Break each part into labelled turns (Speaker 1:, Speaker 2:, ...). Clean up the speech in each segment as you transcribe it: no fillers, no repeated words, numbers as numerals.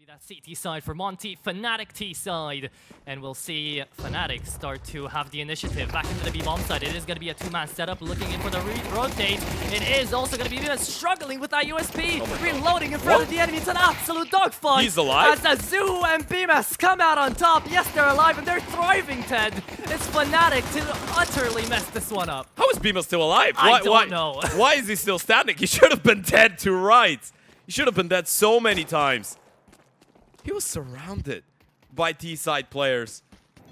Speaker 1: That CT side for Monte, Fnatic T side, and we'll see Fnatic start to have the initiative back into the B-bomb side. It is going to be a two-man setup, looking in for the rotate. It is also going to be struggling with that USP, reloading in front of the enemy. It's an absolute dogfight.
Speaker 2: He's alive?
Speaker 1: As Azu and Bemis come out on top. Yes, they're alive and they're thriving, Ted. It's Fnatic to utterly mess this one up.
Speaker 2: How is Bemis still alive?
Speaker 1: I don't know.
Speaker 2: Why is he still standing? He should have been dead to right. He should have been dead so many times. He was surrounded by T-side players.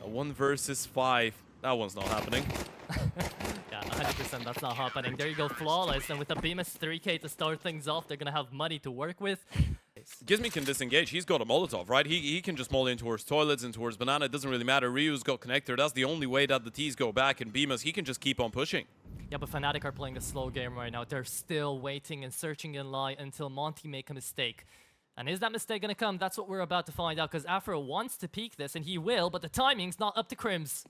Speaker 2: A 1 versus 5. That one's not happening.
Speaker 1: Yeah, 100% that's not happening. There you go, flawless. And with the Bemis 3k to start things off, they're going to have money to work with.
Speaker 2: Gizmi can disengage. He's got a Molotov, right? He can just molly in towards toilets and towards banana. It doesn't really matter. Ryu's got connector. That's the only way that the T's go back. And Bemis, he can just keep on pushing.
Speaker 1: Yeah, but Fnatic are playing a slow game right now. They're still waiting and searching in line until Monte make a mistake. And is that mistake going to come? That's what we're about to find out, because Afro wants to peek this, and he will, but the timing's not up to Crims.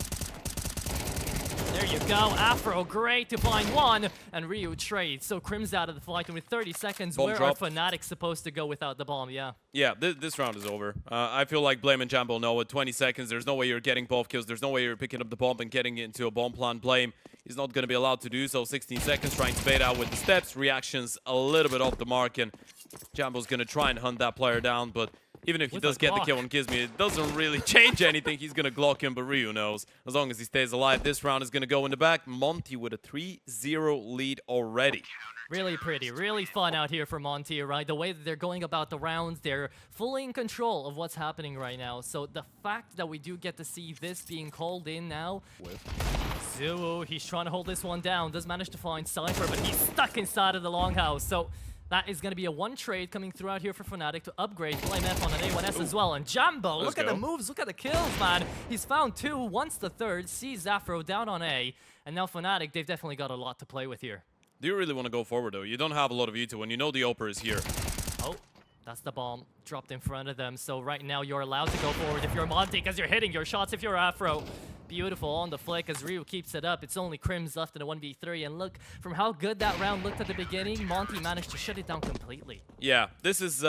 Speaker 1: There you go, Afro, great to find one, and Ryu trades. So Crims out of the fight, and with 30 seconds,
Speaker 2: Bomb
Speaker 1: where
Speaker 2: drop.
Speaker 1: are Fnatic supposed to go without the bomb? Yeah.
Speaker 2: Yeah, this round is over. I feel like Blame and Jambo know at 20 seconds, there's no way you're getting both kills. There's no way you're picking up the bomb and getting it into a bomb plant. Blame is not going to be allowed to do so. 16 seconds, trying to bait out with the steps. Reactions a little bit off the mark, and Jambo's going to try and hunt that player down, but even if he does get the kill on Gizmi, it doesn't really change anything. He's going to Glock him, but Ryu knows. As long as he stays alive, this round is going to go in the back. Monte with a 3-0 lead already.
Speaker 1: Really pretty, really fun out here for Monte, right? The way that they're going about the rounds, they're fully in control of what's happening right now. So the fact that we do get to see this being called in now. Zuu, he's trying to hold this one down. Does manage to find Cypher, but he's stuck inside of the longhouse. So that is going to be a one trade coming through out here for Fnatic to upgrade Blame F on an A1S as well. And Jambo, look at the moves, look at the kills, man. He's found two, wants the third, sees Afro down on A. And now Fnatic, they've definitely got a lot to play with here.
Speaker 2: Do you really want to go forward, though? You don't have a lot of util when you know the Oper is here.
Speaker 1: Oh, that's the bomb dropped in front of them. So right now you're allowed to go forward if you're Monte, because you're hitting your shots if you're Afro. Beautiful on the flick as Ryu keeps it up. It's only Crims left in a 1v3. And look, from how good that round looked at the beginning, Monte managed to shut it down completely.
Speaker 2: Yeah, this is,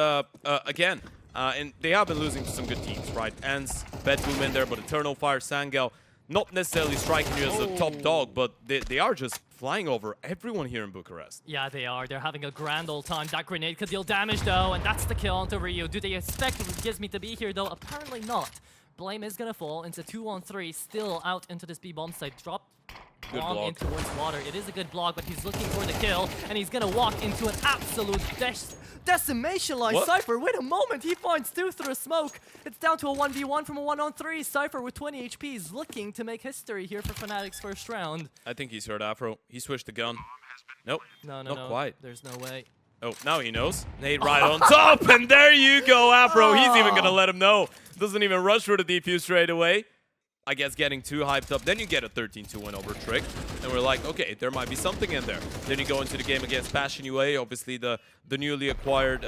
Speaker 2: again, and they have been losing to some good teams, right? Ants, Bedboom in there, but Eternal Fire, Sangel, not necessarily striking you as a top dog, but they are just flying over everyone here in Bucharest.
Speaker 1: Yeah, they are. They're having a grand old time. That grenade could deal damage, though, and that's the kill onto Ryu. Do they expect Gizmi to be here, though? Apparently not. Blame is going to fall into 2-on-3, still out into this B-bomb site. Drop bomb in towards water. It is a good block, but he's looking for the kill, and he's going to walk into an absolute decimation line.
Speaker 2: What?
Speaker 1: Cypher, wait a moment. He finds two through smoke. It's down to a 1v1 from a 1-on-3. Cypher with 20 HP is looking to make history here for Fnatic's first round.
Speaker 2: I think he's heard Afro. He switched the gun. Nope.
Speaker 1: No,
Speaker 2: not quite.
Speaker 1: There's no way.
Speaker 2: Oh, now he knows. Nade right on top, and there you go, Afro. He's even going to let him know. Doesn't even rush for the defuse straight away. I guess getting too hyped up. Then you get a 13-2 win over Trick. And we're like, okay, there might be something in there. Then you go into the game against Passion UA, obviously the newly acquired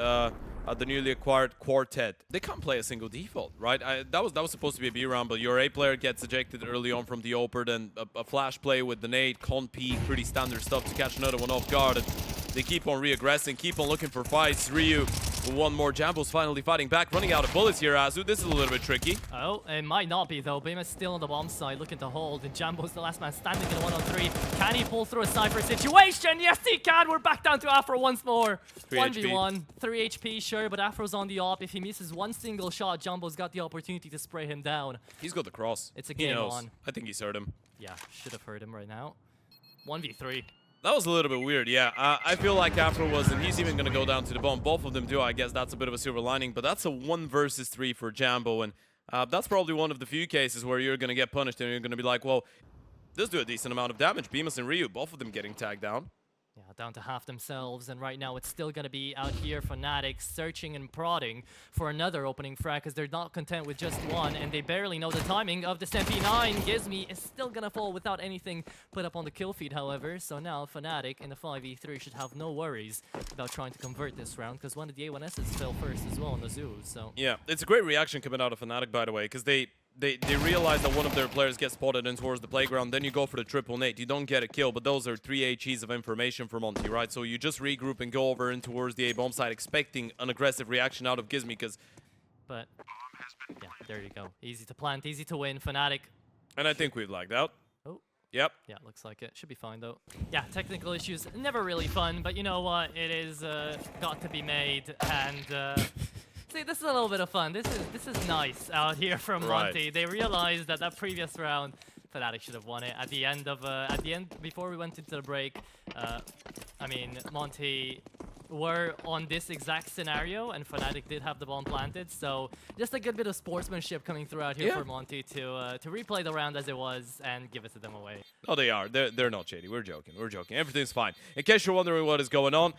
Speaker 2: quartet. They can't play a single default, right? That was supposed to be a B round, but your A player gets ejected early on from the Oper, then a flash play with the nade, con P, pretty standard stuff to catch another one off guard. And they keep on re-aggressing, keep on looking for fights. Ryu with one more. Jambo's finally fighting back, running out of bullets here, Azu. This is a little bit tricky.
Speaker 1: Oh, it might not be, though. Bemis still on the bomb side, looking to hold, and Jambo's the last man standing in a 1-on-3. Can he pull through a Cypher situation? Yes, he can! We're back down to Afro once more. 1v1, 3 HP, sure, but Afro's on the op. If he misses one single shot, Jambo's got the opportunity to spray him down.
Speaker 2: He's got the cross.
Speaker 1: It's a game on.
Speaker 2: I think he's heard him.
Speaker 1: Yeah, should have heard him right now. 1v3.
Speaker 2: That was a little bit weird, yeah. I feel like Afro was, and he's even going to go down to the bomb. Both of them do, I guess that's a bit of a silver lining, but that's a 1 versus 3 for Jambo, and that's probably one of the few cases where you're going to get punished and you're going to be like, well, this do a decent amount of damage. Bemis and Ryu, both of them getting tagged down.
Speaker 1: Yeah, down to half themselves, and right now it's still going to be out here Fnatic searching and prodding for another opening frag, because they're not content with just one, and they barely know the timing of this MP9. Gizmi is still going to fall without anything put up on the kill feed, however, so now Fnatic in the 5v3 should have no worries about trying to convert this round, because one of the A1Ss fell first as well on the Zoo, so... Yeah,
Speaker 2: it's a great reaction coming out of Fnatic, by the way, because they realize that one of their players gets spotted in towards the playground, then you go for the triple nade. You don't get a kill, but those are 3 HEs of information for Monte, right? So you just regroup and go over in towards the A-bomb side, expecting an aggressive reaction out of Gizmi, because
Speaker 1: but yeah, there you go. Easy to plant, easy to win. Fnatic.
Speaker 2: And I think we've lagged out.
Speaker 1: Oh.
Speaker 2: Yep.
Speaker 1: Yeah, looks like it. Should be fine, though. Yeah, technical issues, never really fun, but you know what? It is got to be made, and see, this is a little bit of fun. This is nice out here from Monte.
Speaker 2: Right.
Speaker 1: They realized that that previous round, Fnatic should have won it. At the end, before we went into the break, I mean, Monte were on this exact scenario, and Fnatic did have the bomb planted, so just a good bit of sportsmanship coming throughout here for Monte to replay the round as it was and give it to them away.
Speaker 2: Oh, they are. They're not shady. We're joking. We're joking. Everything's fine. In case you're wondering what is going on,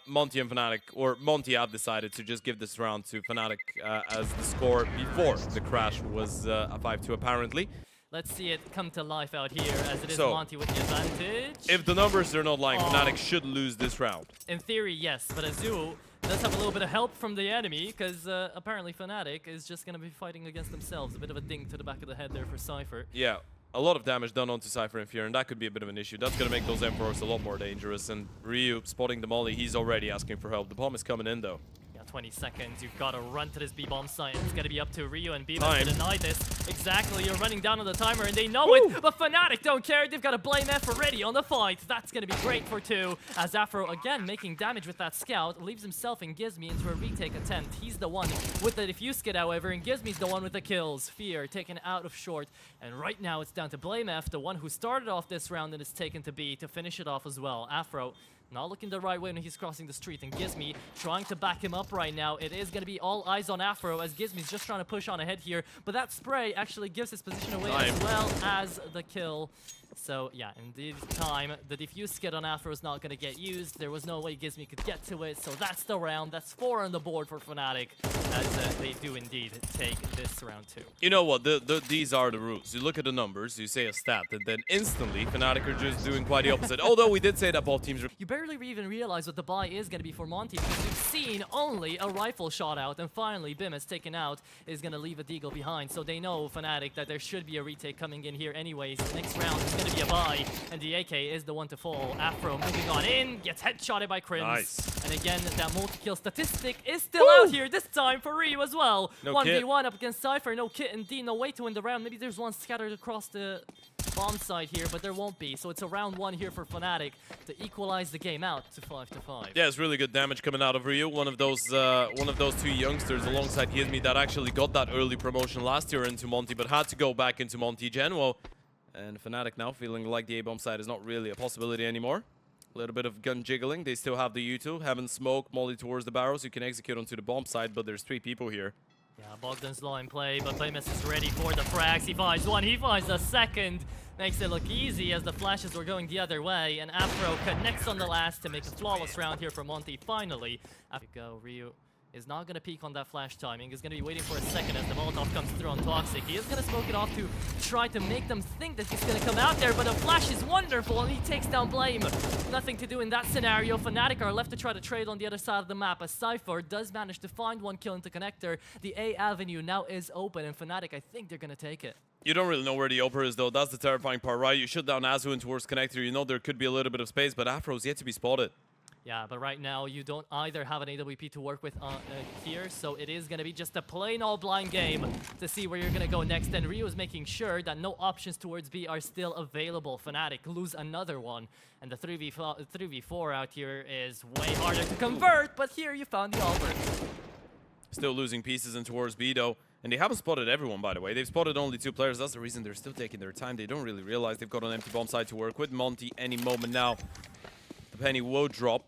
Speaker 2: Monte and Fnatic, or Monte have decided to just give this round to Fnatic as the score before the crash was a 5-2 apparently.
Speaker 1: Let's see it come to life out here, as it is
Speaker 2: So,
Speaker 1: Monte with the advantage.
Speaker 2: If the numbers are not lying, Fnatic should lose this round.
Speaker 1: In theory, yes, but Azu does have a little bit of help from the enemy, because apparently Fnatic is just going to be fighting against themselves. A bit of a ding to the back of the head there for Cypher.
Speaker 2: Yeah, a lot of damage done onto Cypher and Fear, and that could be a bit of an issue. That's going to make those M4s a lot more dangerous, and Ryu spotting the molly, he's already asking for help. The bomb is coming in, though.
Speaker 1: 20 seconds, you've got to run to this B-bomb site. It's going to be up to Ryu and B-bomb to deny this. Exactly, you're running down on the timer and they know it, but Fnatic don't care. They've got a blame F already on the fight. That's going to be great for 2, as Afro again making damage with that scout, leaves himself and Gizmi into a retake attempt. He's the one with the defuse kit, however, and Gizmi's the one with the kills. Fear taken out of short, and right now it's down to blame F, the one who started off this round and is taken to B to finish it off as well. Afro not looking the right way when he's crossing the street, and Gizmi trying to back him up right now. It is going to be all eyes on Afro, as Gizmi's just trying to push on ahead here, but that spray actually gives his position away as well as the kill. So yeah, indeed time. The defuse kit on Afro is not going to get used. There was no way Gizmi could get to it, so that's the round. That's 4 on the board for Fnatic, as they do indeed take this round 2.
Speaker 2: You know what? These are the rules. You look at the numbers, you say a stat, and then instantly Fnatic are just doing quite the opposite. Although we did say that both teams...
Speaker 1: You barely even realize what the buy is going to be for Monte, because you've seen only a rifle shot out, and finally Bim is taken out, is going to leave a deagle behind. So they know, Fnatic, that there should be a retake coming in here anyways. Next round is going to be a buy, and the AK is the one to fall. Afro moving on in, gets headshotted by Crims.
Speaker 2: Nice.
Speaker 1: And again, that multi-kill statistic is still out here, this time for Ryu as well.
Speaker 2: No
Speaker 1: 1v1 up against Cypher, no kit indeed, no way to win the round. Maybe there's one scattered across the bomb site here, but there won't be. So it's a round 1 here for Fnatic to equalize the game out to 5-5.
Speaker 2: Yeah, it's really good damage coming out of Ryu. One of those 2 youngsters alongside Gizmi that actually got that early promotion last year into Monte, but had to go back into Monte Genoa. And Fnatic now feeling like the A-bomb side is not really a possibility anymore. A little bit of gun jiggling. They still have the U2, having smoke, molly towards the barrels. You can execute onto the bomb side, but there's 3 people here.
Speaker 1: Yeah, Bogdan's low in play, but Playmas is ready for the frags. He finds one, he finds the second. Makes it look easy as the flashes were going the other way, and Afro connects on the last to make a flawless round here for Monte finally. After go, Ryu is not going to peek on that flash timing. He's going to be waiting for a second as the Molotov comes through on Toxic. He is going to smoke it off to try to make them think that he's going to come out there, but the flash is wonderful and he takes down Blame. Nothing to do in that scenario. Fnatic are left to try to trade on the other side of the map as Cypher does manage to find one kill into connector. The A avenue now is open, and Fnatic, I think they're going to take it.
Speaker 2: You don't really know where the upper is, though. That's the terrifying part, right? You shut down Azu in towards connector. You know there could be a little bit of space, but Afro's yet to be spotted.
Speaker 1: Yeah, but right now you don't either have an AWP to work with here, so it is going to be just a plain old blind game to see where you're going to go next. And Ryu is making sure that no options towards B are still available. Fnatic lose another one, and the 3v4 out here is way harder to convert, but here you found the offer.
Speaker 2: Still losing pieces in towards B, though. And they haven't spotted everyone, by the way. They've spotted only 2 players. That's the reason they're still taking their time. They don't really realize they've got an empty bomb side to work with. Monte any moment now. The penny will drop.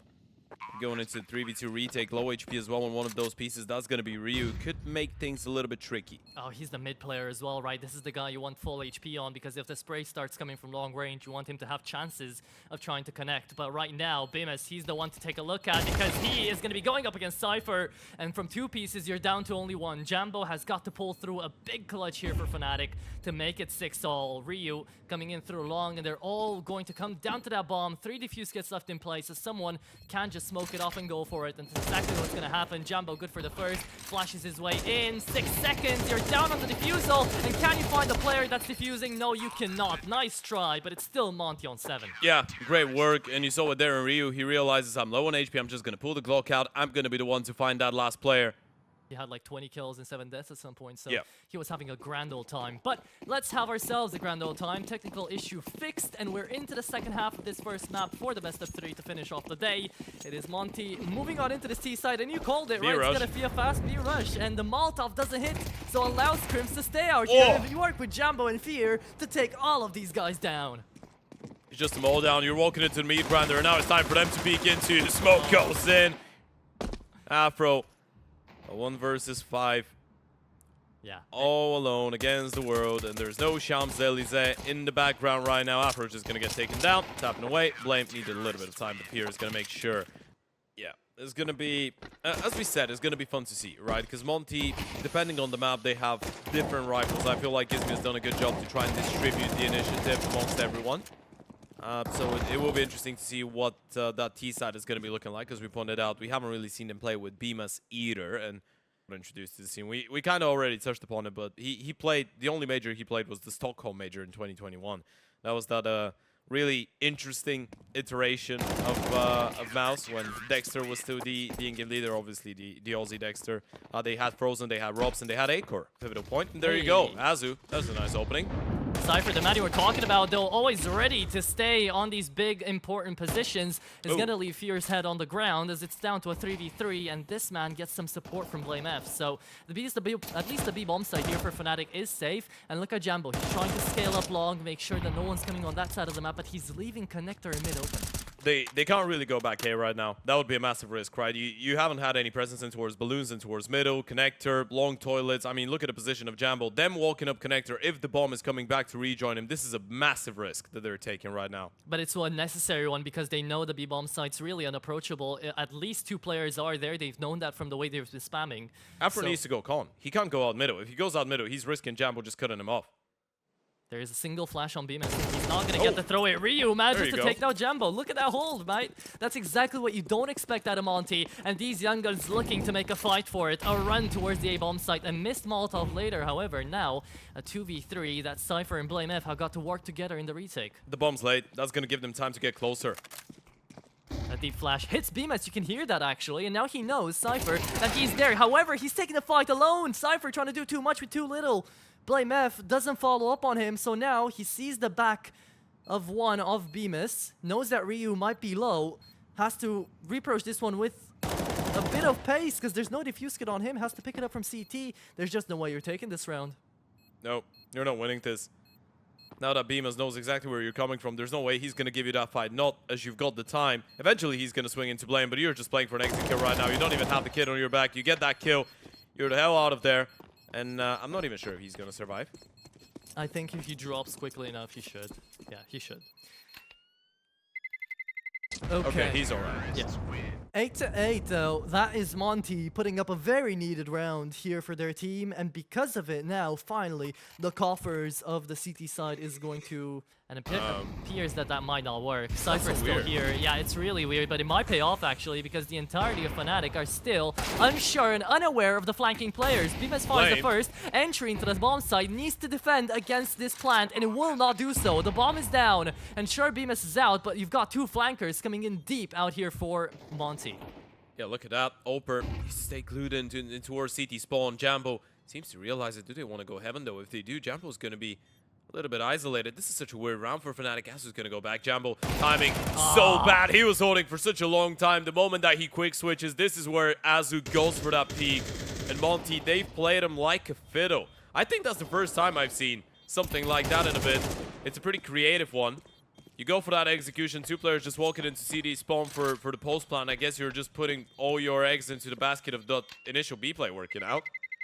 Speaker 2: Going into 3v2 retake, low HP as well on one of those pieces. That's going to be Ryu. Could make things a little bit tricky.
Speaker 1: Oh, he's the mid player as well, right? This is the guy you want full HP on, because if the spray starts coming from long range, you want him to have chances of trying to connect. But right now, Bimus, he's the one to take a look at, because he is going to be going up against Cypher. And from 2 pieces, you're down to only 1. Jambo has got to pull through a big clutch here for Fnatic to make it 6-all. Ryu coming in through long, and they're all going to come down to that bomb. 3 defuse kits left in place, so someone can just smoke it off and go for it. And that's exactly what's going to happen. Jambo good for the first, flashes his way in. 6 seconds, you're down on the defusal, and can you find the player that's defusing? No, you cannot. Nice try, but it's still Monte on 7.
Speaker 2: Yeah, great work, and you saw it there in Ryu. He realizes I'm low on HP, I'm just going to pull the Glock out. I'm going to be the one to find that last player.
Speaker 1: He had like 20 kills and 7 deaths at some point, so
Speaker 2: Yeah.
Speaker 1: he was having a grand old time. But let's have ourselves a grand old time. Technical issue fixed, and we're into the second half of this first map for the best of 3 to finish off the day. It is Monte moving on into the C side, and you called it, right?
Speaker 2: B-rush.
Speaker 1: It's gonna be a fast B-rush, and the Molotov doesn't hit, so allows Crims to stay out
Speaker 2: Oh.
Speaker 1: here. If you work with Jambo and Fear to take all of these guys down.
Speaker 2: It's just a mole down. You're walking into the meat grinder, and now it's time for them to peek into. The smoke goes in. Afro. A 1 versus 5.
Speaker 1: Yeah.
Speaker 2: All alone against the world, and there's no Champs-Elysees in the background right now. Afro is just going to get taken down, tapping away. Blame needed a little bit of time, but Pierre is going to make sure. Yeah, it's going to be, as we said, it's going to be fun to see, right? Because Monte, depending on the map, they have different rifles. I feel like Gizmi has done a good job to try and distribute the initiative amongst everyone. So it will be interesting to see what that T side is going to be looking like. As we pointed out, we haven't really seen him play with Bemis either, and introduced to the scene. We kind of already touched upon it, but he played, the only major he played was the Stockholm major in 2021. That was that really interesting iteration of Mouse when Dexter was still the in-game leader, obviously the Aussie Dexter. They had Frozen, they had Robson, they had Acor, pivotal point, and there you go, Azu. That was a nice opening.
Speaker 1: Cypher, the man you were talking about, though, always ready to stay on these big, important positions, is going to leave Fear's head on the ground as it's down to a 3v3, and this man gets some support from Blame F. So at least the B bomb site here for Fnatic is safe. And look at Jambo. He's trying to scale up long, make sure that no one's coming on that side of the map, but he's leaving Connector in mid open.
Speaker 2: They can't really go back A right now. That would be a massive risk, right? You haven't had any presence in towards balloons and towards middle, connector, long toilets. I mean, look at the position of Jambo. Them walking up connector, if the bomb is coming back to rejoin him, this is a massive risk that they're taking right now.
Speaker 1: But it's a necessary one because they know the B-bomb site's really unapproachable. At least 2 players are there. They've known that from the way they've been spamming.
Speaker 2: Afro needs to go con. He can't go out middle. If he goes out middle, he's risking Jambo just cutting him off.
Speaker 1: There is a single flash on Bemis. He's not going to get the throw it. Ryu manages to take out Jambo. Look at that hold, mate. That's exactly what you don't expect out of Monte. And these young guns looking to make a fight for it. A run towards the A-bomb site. A missed Molotov later, however. Now, a 2v3 that Cypher and Blame F have got to work together in the retake.
Speaker 2: The bomb's late. That's going to give them time to get closer.
Speaker 1: A deep flash hits Bemis. You can hear that, actually. And now he knows, Cypher, that he's there. However, he's taking the fight alone. Cypher trying to do too much with too little. Blame F doesn't follow up on him, so now he sees the back of one of Bemis, knows that Ryu might be low, has to reapproach this one with a bit of pace because there's no defuse kit on him, has to pick it up from CT. There's just no way you're taking this round.
Speaker 2: No, you're not winning this. Now that Bemis knows exactly where you're coming from, there's no way he's going to give you that fight, not as you've got the time. Eventually he's going to swing into Blame, but you're just playing for an exit kill right now. You don't even have the kid on your back. You get that kill, you're the hell out of there. And I'm not even sure if he's going to survive.
Speaker 1: I think if he drops quickly enough, he should. Yeah, he should.
Speaker 2: Okay, he's alright.
Speaker 1: Yeah. 8-8 though, that is Monte putting up a very needed round here for their team, and because of it now, finally, the coffers of the CT side is going to... And it appears that might not work. Cypher's still here. Yeah, it's really weird, but it might pay off actually, because the entirety of Fnatic are still unsure and unaware of the flanking players. Bemis finds the first entry into the bomb site, needs to defend against this plant, and it will not do so. The bomb is down, and sure, Bemis is out, but you've got 2 flankers coming in deep out here for Monte.
Speaker 2: Yeah, look at that. Oper, stay glued in towards CT spawn. Jambo seems to realize it. Do they want to go heaven though? If they do, Jambo's going to be a little bit isolated. This is such a weird round for Fnatic. Azu's going to go back. Jambo timing so bad. He was holding for such a long time. The moment that he quick switches, this is where Azu goes for that peak. And Monte, they've played him like a fiddle. I think that's the first time I've seen something like that in a bit. It's a pretty creative one. You go for that execution. 2 players just walking into CD spawn for the post plan. I guess you're just putting all your eggs into the basket of the initial B play working out.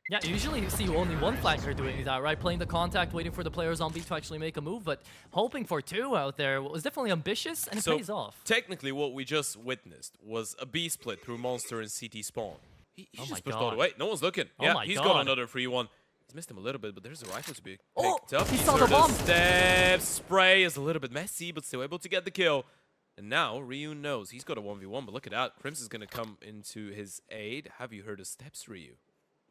Speaker 1: Yeah, usually you see only one flanker doing that, right? Playing the contact, waiting for the players on B to actually make a move, but hoping for 2 out there was definitely ambitious, and it pays off.
Speaker 2: Technically, what we just witnessed was a B split through Monster and CT spawn. He just pushed all the way. No one's looking. Yeah, he's got another free one. He's missed him a little bit, but there's a rifle to be picked up.
Speaker 1: He saw the bomb.
Speaker 2: Step spray is a little bit messy, but still able to get the kill. And now Ryu knows he's got a 1v1, but look at that. Crims is going to come into his aid. Have you heard of steps, Ryu?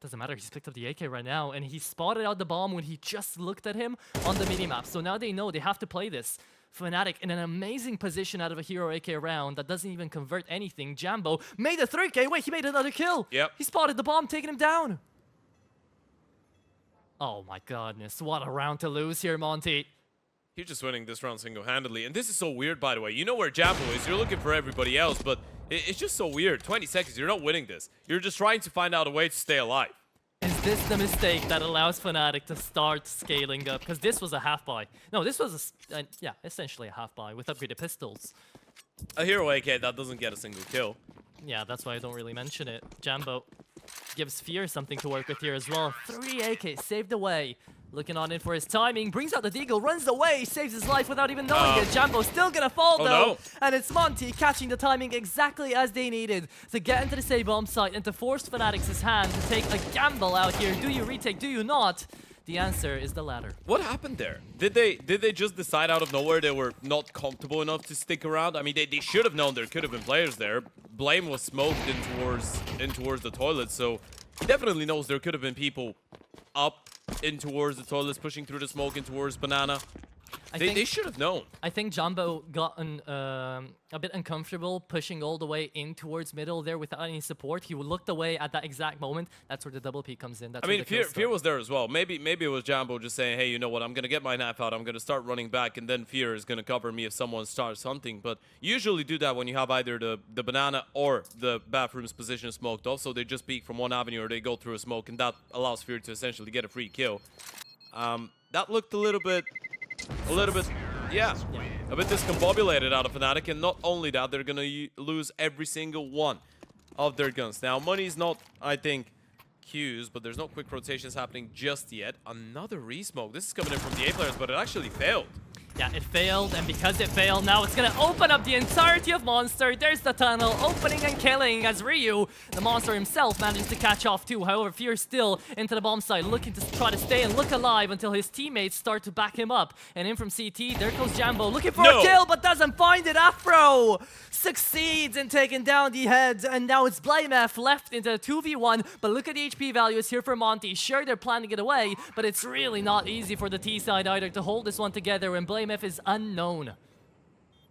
Speaker 1: Doesn't matter, he's picked up the AK right now, and he spotted out the bomb when he just looked at him on the minimap. So now they know they have to play this. Fnatic in an amazing position out of a Hero AK round that doesn't even convert anything. Jambo made a 3K. Wait, he made another kill.
Speaker 2: Yep.
Speaker 1: He spotted the bomb, taking him down. Oh my goodness, what a round to lose here, Monte.
Speaker 2: He's just winning this round single-handedly. And this is so weird, by the way. You know where Jambo is. You're looking for everybody else, but it's just so weird. 20 seconds, you're not winning this. You're just trying to find out a way to stay alive.
Speaker 1: Is this the mistake that allows Fnatic to start scaling up? Because this was a half-buy. No, this was, yeah, essentially a half-buy with upgraded pistols.
Speaker 2: A Hero AK that doesn't get a single kill.
Speaker 1: Yeah, that's why I don't really mention it. Jambo gives Fear something to work with here as well. 3 AK saved away. Looking on in for his timing, brings out the deagle, runs away, saves his life without even knowing it. Jambo's still gonna fall though.
Speaker 2: No.
Speaker 1: And it's Monte catching the timing exactly as they needed to get into the save bomb site and to force Fnatic's hand to take a gamble out here. Do you retake? Do you not? The answer is the latter.
Speaker 2: What happened there? Did they just decide out of nowhere they were not comfortable enough to stick around? I mean, they should have known there could have been players there. Blame was smoked in towards the toilet, so he definitely knows there could have been people up in towards the toilets, pushing through the smoke in towards Banana. They should have known.
Speaker 1: I think Jambo got a bit uncomfortable pushing all the way in towards middle there without any support. He looked away at that exact moment. That's where the double peek comes in. That's
Speaker 2: I mean, Fear was there as well. Maybe it was Jambo just saying, hey, you know what, I'm going to get my knife out, I'm going to start running back, and then Fear is going to cover me if someone starts hunting. But you usually do that when you have either the Banana or the bathroom's position smoked off, so they just peek from one avenue or they go through a smoke, and that allows Fear to essentially get a free kill. That looked a little bit, yeah, a bit discombobulated out of Fnatic, and not only that, they're gonna lose every single one of their guns. Now, money's not, I think, Q's, but there's no quick rotations happening just yet. Another resmoke. This is coming in from the A players, but it actually failed.
Speaker 1: Yeah, it failed, and because it failed, now it's gonna open up the entirety of Monster. There's the tunnel, opening and killing as Ryu, the monster himself, manages to catch off too. However, Fear still into the bomb site, looking to try to stay and look alive until his teammates start to back him up. And in from CT, there goes Jambo, looking for a kill, but doesn't find it. Afro succeeds in taking down the heads, and now it's BlameF left into a 2v1. But look at the HP values here for Monte. Sure, they're planning it away, but it's really not easy for the T side either to hold this one together, and BlameF is unknown.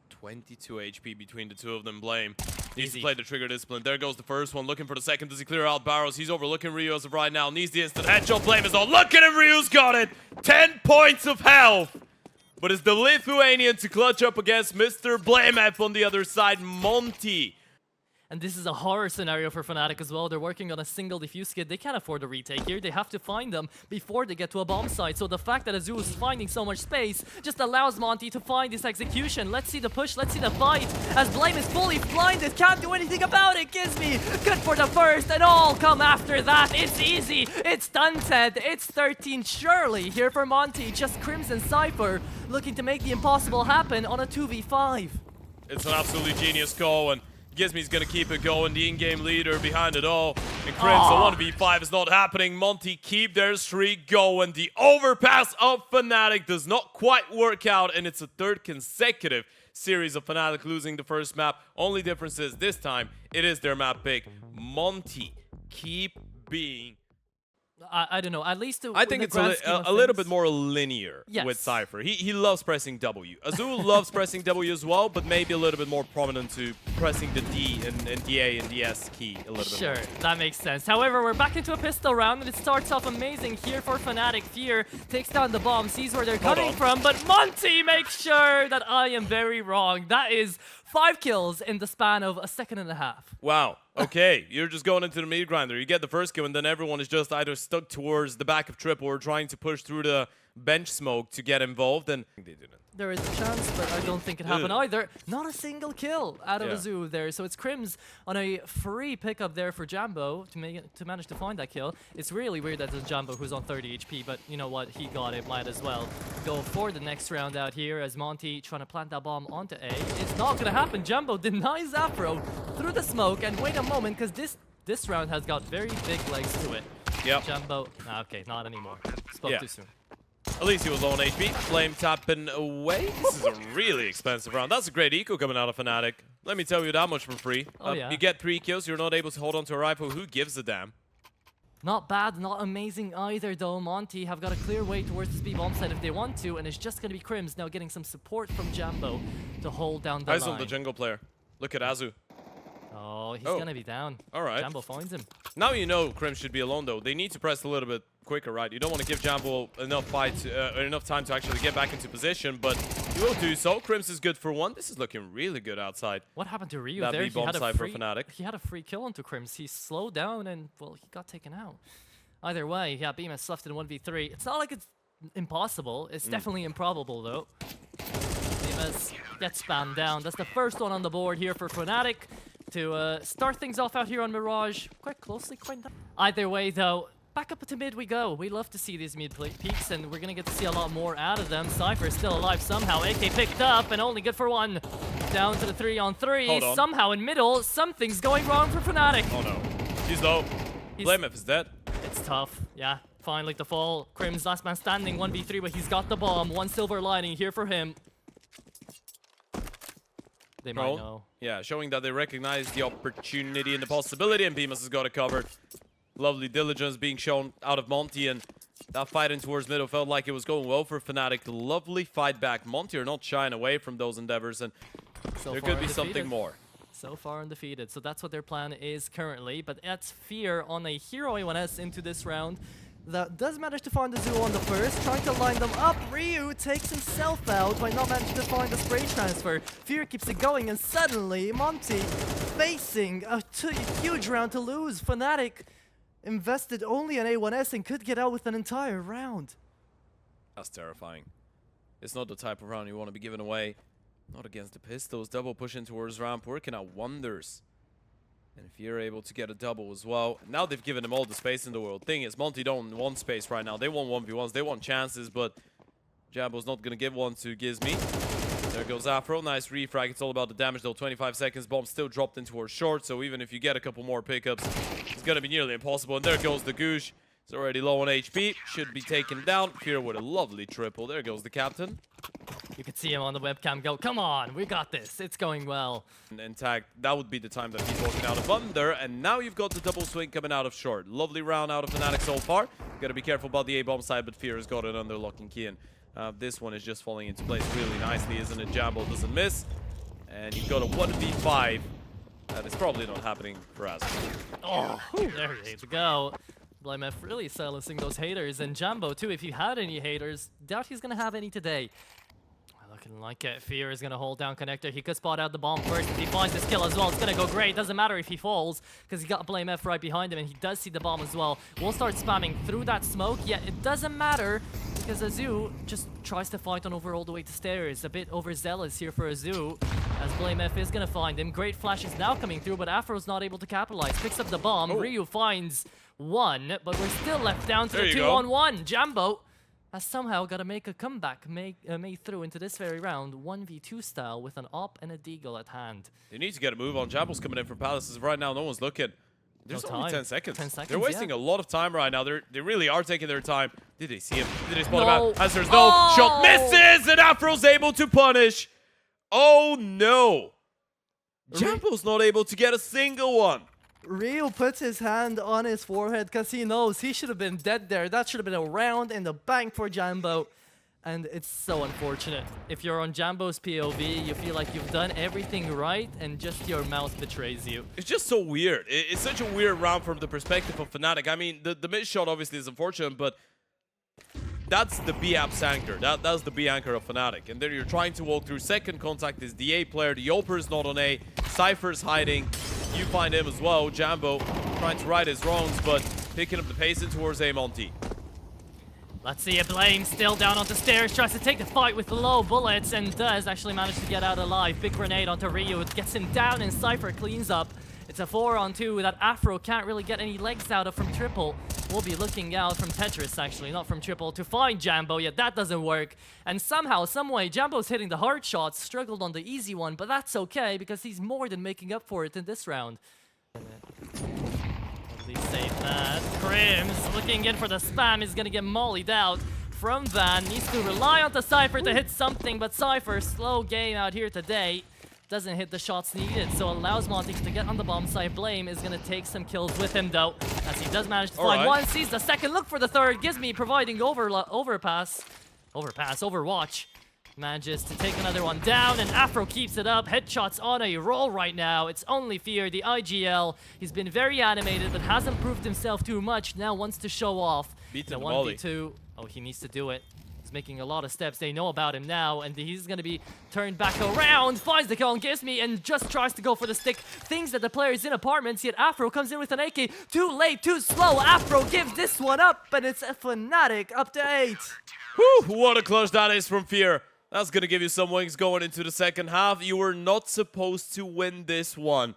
Speaker 2: 22 HP between the two of them. Blame needs to play the trigger discipline. There goes the first one, looking for the second. Does he clear out barrels? He's overlooking Ryu as of right now. Needs the instant headshot. Blame is on. Look at him, Ryu's got it. 10 points of health. But it's the Lithuanian to clutch up against Mr. BlameF on the other side, Monte.
Speaker 1: And this is a horror scenario for Fnatic as well. They're working on a single defuse kit. They can't afford a retake here. They have to find them before they get to a bomb site. So the fact that Azul is finding so much space just allows Monte to find this execution. Let's see the push. Let's see the fight. As Blame is fully blinded. Can't do anything about it. Gizmy good for the first, and all come after that. It's easy. It's stunted. It's 13 surely here for Monte. Just Crimson Cypher looking to make the impossible happen on a 2v5.
Speaker 2: It's an absolutely genius call, and Gizmy's gonna keep it going, the in-game leader behind it all. And Crims, the 1v5 is not happening. Monte keep their streak going. The overpass of Fnatic does not quite work out, and it's a third consecutive series of Fnatic losing the first map. Only difference is this time, it is their map pick. Monte keep being...
Speaker 1: I don't know, at least
Speaker 2: I think it's a little bit more linear with Cypher. He loves pressing W. Azul loves pressing W as well, but maybe a little bit more prominent to pressing the D and the A and the S key a little bit more.
Speaker 1: Sure, that makes sense. However, we're back into a pistol round, and it starts off amazing here for Fnatic. Fear takes down the bomb, sees where they're coming from, but Monte makes sure that I am very wrong. That is 5 kills in the span of a second and a half.
Speaker 2: Wow. Okay, you're just going into the meat grinder. You get the first kill, and then everyone is just either stuck towards the back of Trip or trying to push through the bench smoke to get involved, and they didn't.
Speaker 1: There is a chance, but I don't think it happened either. Not a single kill out of Azul there. So it's Crims on a free pickup there for Jambo to manage to find that kill. It's really weird that it's Jambo who's on 30 HP, but you know what? He got it. Might as well go for the next round out here as Monte trying to plant that bomb onto A. It's not going to happen. Jambo denies Afro through the smoke, and wait a moment, because this round has got very big legs to it.
Speaker 2: Yep.
Speaker 1: Jambo, okay, not anymore. Spoke too soon.
Speaker 2: At least he was low on HP. Flame tapping away. This is a really expensive round. That's a great eco coming out of Fnatic. Let me tell you that much for free.
Speaker 1: Oh, yeah.
Speaker 2: You get 3 kills. You're not able to hold on to a rifle. Who gives a damn?
Speaker 1: Not bad, not amazing either though. Monte have got a clear way towards this B-bomb side if they want to, and it's just going to be Crims now getting some support from Jambo to hold down the
Speaker 2: Eyes
Speaker 1: line.
Speaker 2: on the jungle player. Look at Azu.
Speaker 1: Oh, he's going to be down.
Speaker 2: All right.
Speaker 1: Jambo finds him.
Speaker 2: Now you know Crims should be alone though. They need to press a little bit quicker, right? You don't want to give Jambo enough time to actually get back into position, but he will do so. Crims is good for one. This is looking really good outside.
Speaker 1: What happened to Ryu
Speaker 2: That
Speaker 1: there?
Speaker 2: B-bomb side for Fnatic.
Speaker 1: He had a free kill onto Crims. He slowed down and, well, he got taken out. Either way, yeah, BMS left in 1v3. It's not like it's impossible. It's definitely improbable, though. BMS gets spammed down. That's the first one on the board here for Fnatic to start things off out here on Mirage. Quite closely, quite down. Either way, though, back up to mid we go. We love to see these mid peaks, and we're going to get to see a lot more out of them. Cypher is still alive somehow. AK picked up, and only good for one. Down to the 3-on-3. Somehow in middle, something's going wrong for Fnatic.
Speaker 2: Oh, no. He's low. Blamef is dead.
Speaker 1: It's tough, yeah. Finally to fall. Crims last man standing, 1v3, but he's got the bomb. One silver lining here for him. They might know.
Speaker 2: Yeah, showing that they recognize the opportunity and the possibility, and Bemis has got it covered. Lovely diligence being shown out of Monte, and that fight in towards middle felt like it was going well for Fnatic. Lovely fight back. Monte are not shying away from those endeavors, and
Speaker 1: so
Speaker 2: there could be something more.
Speaker 1: So far undefeated, so that's what their plan is currently, but that's Fear on a Hero A1S into this round. That does manage to find the Zoo on the first, trying to line them up. Ryu takes himself out by not managing to find the spray transfer. Fear keeps it going, and suddenly Monte facing a huge round to lose. Fnatic invested only an A1S and could get out with an entire round.
Speaker 2: That's terrifying. It's not the type of round you want to be giving away. Not against the Pistols. Double pushing towards ramp, working out wonders. And if you're able to get a double as well. Now they've given them all the space in the world. Thing is, Monte don't want space right now. They want 1v1s. They want chances, but Jambo's not going to give one to Gizmi. There goes Afro. Nice refrag. It's all about the damage though. 25 seconds. Bomb still dropped in towards short. So even if you get a couple more pickups, it's going to be nearly impossible. And there goes the Goosh. He's already low on HP. Should be taken down. Fear with a lovely triple. There goes the captain.
Speaker 1: You could see him on the webcam go, come on, we got this, it's going well.
Speaker 2: And tag, that would be the time that he's walking out of under, and now you've got the double swing coming out of short. Lovely round out of Fnatic so far. Gotta be careful about the A-bomb side, but Fear has got it under lock and key, and this one is just falling into place really nicely, isn't it? Jambo doesn't miss, and you've got a 1v5. That is probably not happening for us.
Speaker 1: Oh, there you go. BlameF really silencing those haters, and Jambo too, if he had any haters, doubt he's gonna have any today. Looking like it. Fear is going to hold down Connector. He could spot out the bomb first. If he finds this kill as well, it's going to go great. Doesn't matter if he falls, because he got BlameF right behind him, and he does see the bomb as well. We'll start spamming through that smoke. Yet it doesn't matter, because Azu just tries to fight on over all the way to stairs. A bit overzealous here for Azu, as BlameF is going to find him. Great flashes now coming through, but Afro's not able to capitalize. Picks up the bomb. Ryu finds one, but we're still left down to the 2-on-1. Jambo has somehow got to make a comeback, made through into this very round, 1v2 style with an op and a deagle at hand.
Speaker 2: They need to get a move on. Jambo's coming in from Palaces right now. No one's looking. There's only 10 seconds.
Speaker 1: 10 seconds.
Speaker 2: They're wasting a lot of time right now. They really are taking their time. Did they see him? Did they spot him out? As there's no shot, misses, and Afro's able to punish. Oh no! Jambo's not able to get a single one.
Speaker 1: Ryu puts his hand on his forehead because he knows he should have been dead there. That should have been a round in the bank for Jambo. And it's so unfortunate. If you're on Jambo's POV, you feel like you've done everything right and just your mouth betrays you.
Speaker 2: It's just so weird. It's such a weird round from the perspective of Fnatic. I mean, the mid shot obviously is unfortunate, but that's the B-App's anchor. That's the B anchor of Fnatic. And there you're trying to walk through. Second contact is the A player. The Oper is not on A. Cypher's hiding. You find him as well. Jambo trying to right his wrongs, but picking up the pace in towards A Monte.
Speaker 1: Let's see a Blame still down onto stairs, tries to take the fight with low bullets and does actually manage to get out alive. Big grenade onto Ryu, it gets him down and Cypher cleans up. It's a 4-on-2 that Afro can't really get any legs out of from Triple. We'll be looking out from Tetris actually, not from Triple, to find Jambo, yet that doesn't work. And somehow, someway, Jambo's hitting the hard shots, struggled on the easy one, but that's okay because he's more than making up for it in this round. Save that. Crims looking in for the spam is gonna get mollied out from Van. Needs to rely on the Cypher to hit something, but Cypher, slow game out here today. doesn't hit the shots needed, so allows Monte to get on the bomb side. Blame is going to take some kills with him, though, as he does manage to find one, sees the second, look for the third. Gizmy providing overwatch. Manages to take another one down, and Afro keeps it up. Headshots on a roll right now. It's only Fear, the IGL. He's been very animated, but hasn't proved himself too much. Now wants to show off.
Speaker 2: Beating the
Speaker 1: 1v2. Oh, he needs to do it. He's making a lot of steps. They know about him now, and he's going to be turned back around. Finds the kill on Gizmy and just tries to go for the stick. Thinks that the player's in apartments, yet Afro comes in with an AK. Too late, too slow. Afro gives this one up, and it's a Fnatic up to 8.
Speaker 2: Whew, what a clutch that is from Fear. That's going to give you some wings going into the second half. You were not supposed to win this one.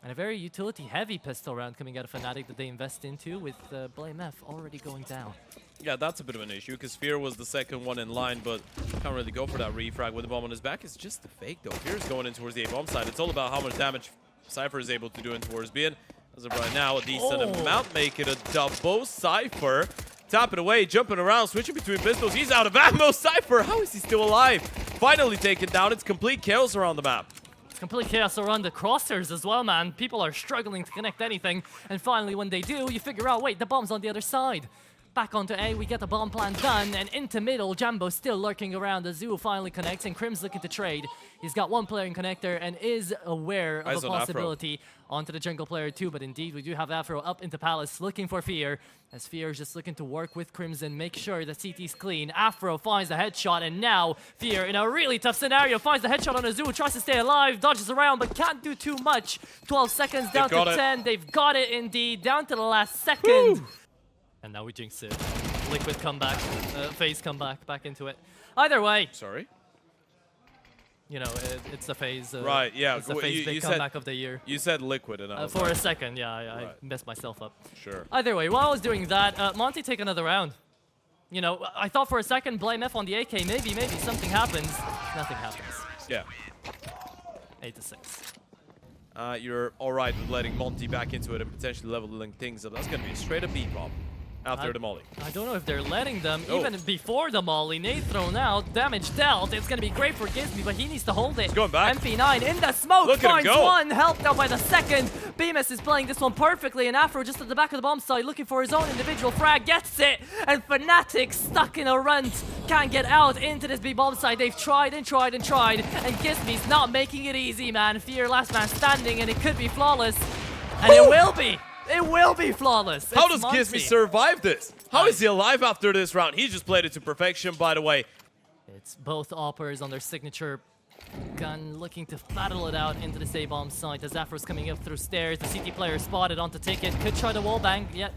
Speaker 1: And a very utility-heavy pistol round coming out of Fnatic that they invest into, with Blame F already going down.
Speaker 2: Yeah, that's a bit of an issue, because Fear was the second one in line, but can't really go for that refrag with the bomb on his back. It's just a fake, though. Fear's going in towards the A-bomb side. It's all about how much damage Cypher is able to do in towards B. As of right now, a decent amount, make it a double. Cypher tapping away, jumping around, switching between pistols. He's out of ammo. Cypher, how is he still alive? Finally taken down. It's complete chaos around the map.
Speaker 1: Complete chaos around the crosshairs as well, man. People are struggling to connect anything. And finally, when they do, you figure out, wait, the bomb's on the other side. Back onto A, we get the bomb plan done, and into middle, Jambo still lurking around. Azul finally connects, and Crim's looking to trade. He's got one player in connector and is aware of a possibility onto the jungle player too, but indeed, we do have Afro up into Palace looking for Fear, as Fear is just looking to work with Crimson, make sure that CT's clean. Afro finds the headshot, and now Fear, in a really tough scenario, finds the headshot on Azul, tries to stay alive, dodges around, but can't do too much. 12 seconds down to 10. They've got it indeed, down to the last second.
Speaker 2: Woo!
Speaker 1: And now we jinx it. Liquid comeback, phase comeback, back into it. Either way.
Speaker 2: Sorry?
Speaker 1: You know, it's the phase.
Speaker 2: Right, yeah.
Speaker 1: It's the phase big comeback of the year.
Speaker 2: You said Liquid, and I was
Speaker 1: for a second, yeah, I messed myself up.
Speaker 2: Sure.
Speaker 1: Either way, while I was doing that, Monte take another round. You know, I thought for a second, Blame F on the AK, maybe something happens. Nothing happens.
Speaker 2: Yeah.
Speaker 1: 8-6.
Speaker 2: You're all right with letting Monte back into it and potentially leveling things up. That's going to be a straight up beat bomb after the molly.
Speaker 1: I don't know if they're letting them, even before the molly. Nade thrown out, damage dealt. It's going to be great for Gizmy, but he needs to hold it.
Speaker 2: He's going back.
Speaker 1: MP9 in the smoke, finds one, helped out by the second. Bemis is playing this one perfectly, and Afro just at the back of the bomb site looking for his own individual frag, gets it, and Fnatic stuck in a runt. Can't get out into this B bomb site. They've tried and tried and tried, and Gizmy's not making it easy, man. Fear last man standing, and it could be flawless, and it will be. It will be flawless.
Speaker 2: How does Gizmy survive this? How is he alive after this round? He just played it to perfection, by the way.
Speaker 1: It's both Oppers on their signature gun looking to battle it out into the A-bomb site as Afro's coming up through stairs. The CT player spotted onto Ticket. Could try the wallbang, yet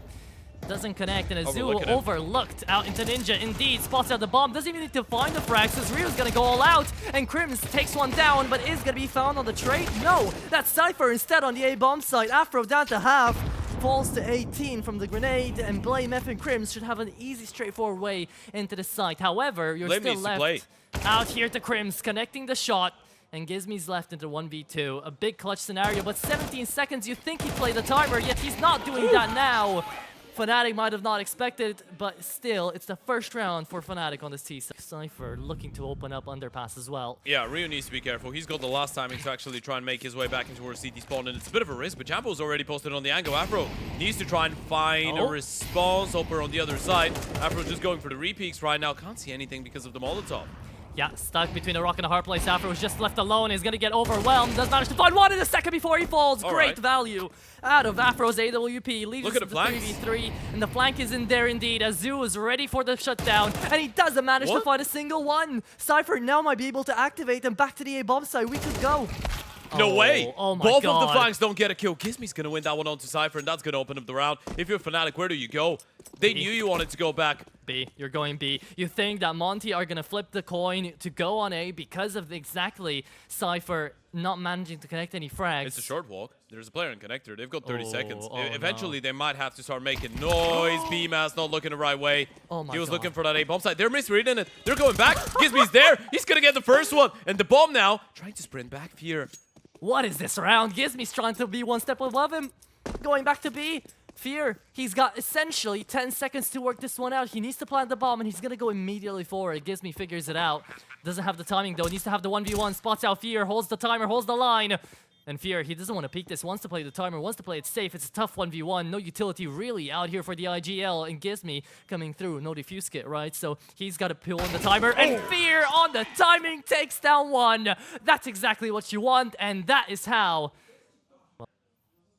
Speaker 1: doesn't connect. And Azul overlooked out into Ninja. Indeed, spots out the bomb. Doesn't even need to find the frag, so Ryu's gonna go all out. And Crims takes one down, but is gonna be found on the trade. No, that's Cypher instead on the A-bomb site. Afro down to half. Falls to 18 from the grenade, and Blame F and Crims should have an easy, straightforward way into the site. However, you're still left out here to Crims, connecting the shot, and Gizmy's left into 1v2. A big clutch scenario, but 17 seconds, you think he'd play the timer, yet he's not doing that now. Fnatic might have not expected, but still, it's the first round for Fnatic on this T side. Cypher looking to open up underpass as well.
Speaker 2: Yeah, Ryu needs to be careful. He's got the last timing to actually try and make his way back into towards CT spawn, and it's a bit of a risk, but Jambo's already posted on the angle. Afro needs to try and find a response. Hopper on the other side. Afro just going for the repeaks right now. Can't see anything because of the Molotov.
Speaker 1: Yeah, stuck between a rock and a hard place. Afro is just left alone. He's going to get overwhelmed. Does manage to find one in a second before he falls. Great value out of Afro's AWP. Leaves us to the 3v3. And the flank is in there indeed. Azul is ready for the shutdown. And he doesn't manage to find a single one. Cypher now might be able to activate and back to the A-bomb side. We could go.
Speaker 2: No way.
Speaker 1: Oh my
Speaker 2: Both
Speaker 1: God.
Speaker 2: of the flanks don't get a kill. Gizmy's going to win that one onto Cypher, and that's going to open up the round. If you're Fnatic, where do you go? They knew you wanted to go back.
Speaker 1: B. You're going B. You think that Monte are going to flip the coin to go on A because of exactly Cypher not managing to connect any frags.
Speaker 2: It's a short walk. There's a player in connector. They've got 30 seconds. Eventually, they might have to start making noise. BMAS not looking the right way. He was looking for that A-bomb side. They're misreading it. They're going back. Gizmy's there. He's going to get the first one. And the bomb now trying to sprint back. Fear.
Speaker 1: What is this round? Gizmy's trying to be one step above him. Going back to B. Fear, he's got essentially 10 seconds to work this one out. He needs to plant the bomb, and he's gonna go immediately forward. Gizmi figures it out. Doesn't have the timing, though. Needs to have the 1v1. Spots out Fear, holds the timer, holds the line. And Fear, he doesn't want to peek this. Wants to play the timer, wants to play it safe. It's a tough 1v1. No utility really out here for the IGL. And Gizmi coming through. No defuse kit, right? So he's got to pull on the timer. And Fear on the timing takes down one. That's exactly what you want. And that is how...